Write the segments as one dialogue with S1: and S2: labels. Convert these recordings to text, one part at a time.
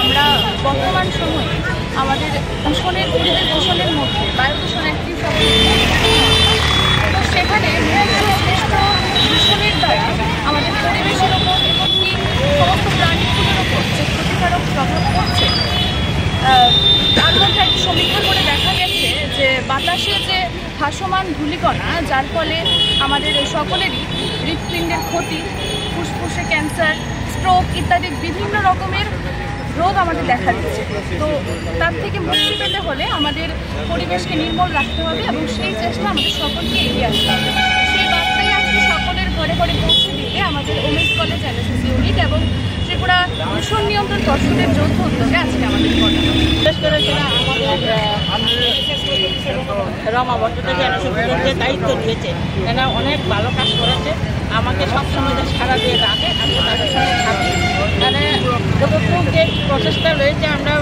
S1: আমরা বর্তমান সময়ে আমাদের দূষণের পরিবেশ দূষণের মধ্যে বায়ু দূষণ একটি তো সেখানে শ্রেষ্ঠ দূষণের দ্বারা আমাদের পরিবেশের ওপর এবং কি সমস্ত প্রাণীগুলোর ওপর যে ক্ষতিকারক প্রভাব পড়ছে তার মধ্যে একটি সমীক্ষা করে দেখা গেছে যে বাতাসে যে ভাসমান ধূলিকণা যার ফলে আমাদের সকলেরই হৃৎপিণ্ডের ক্ষতি, ফুসফুসে ক্যান্সার, স্ট্রোক ইত্যাদি বিভিন্ন রকমের রোগ আমাদের দেখা দিচ্ছে। তো তার থেকে মুক্তি পেতে হলে আমাদের পরিবেশকে নির্মল রাখতে হবে এবং সেই চেষ্টা আমাদের সকলকে এগিয়ে আসতে হবে। সেই বার্তাই আজকে সকলের ঘরে ঘরে পৌঁছে দিতে আমাদের ওমেন্স কলেজ এনএসএস ইউনিট এবং ত্রিপুরা দূষণ নিয়ন্ত্রণ পর্ষদের যৌথ উদ্যোগে আজকে আমাদের বিশেষ করে যারা আমাদের রমা ভট্টাচার্য এনএসএসকে দায়িত্ব দিয়েছে, এরা অনেক ভালো কাজ করেছে। আমাকে সবসময় সারা দিয়ে রাখে, আমি তাদের সঙ্গে থাকি। মানে যতটুকু যে প্রচেষ্টা রয়েছে আমরা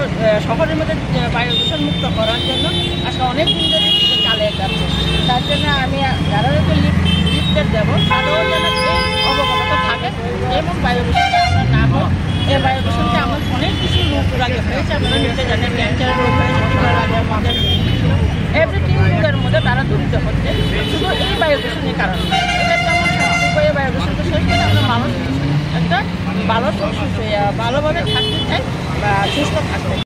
S1: শহরের মধ্যে বায়ু দূষণ মুক্ত করার জন্য আজকে অনেক দিন ধরে চালিয়ে যাচ্ছে। তার জন্য আমি যারাকে লিফটের দেবো তারাও যেন অবগত থাকে এবং বায়ু দূষণটা আমরা না হোক। এই বায়ু দূষণটা আমার অনেক কিছু রোগ আগে হয়েছে, আপনারা নিতে জানেন ক্যান্সারের রোগ হয়েছে, এভরিথিং রোগের মধ্যে তারা জড়িত হচ্ছে শুধু এই বায়ু দূষণের কারণে। এটা যেমন এই বায়ু দূষণটা শেষ করে আমরা মানুষ একটা ভালোভাবে থাকতে চাই বা সুস্থ থাকতে চাই।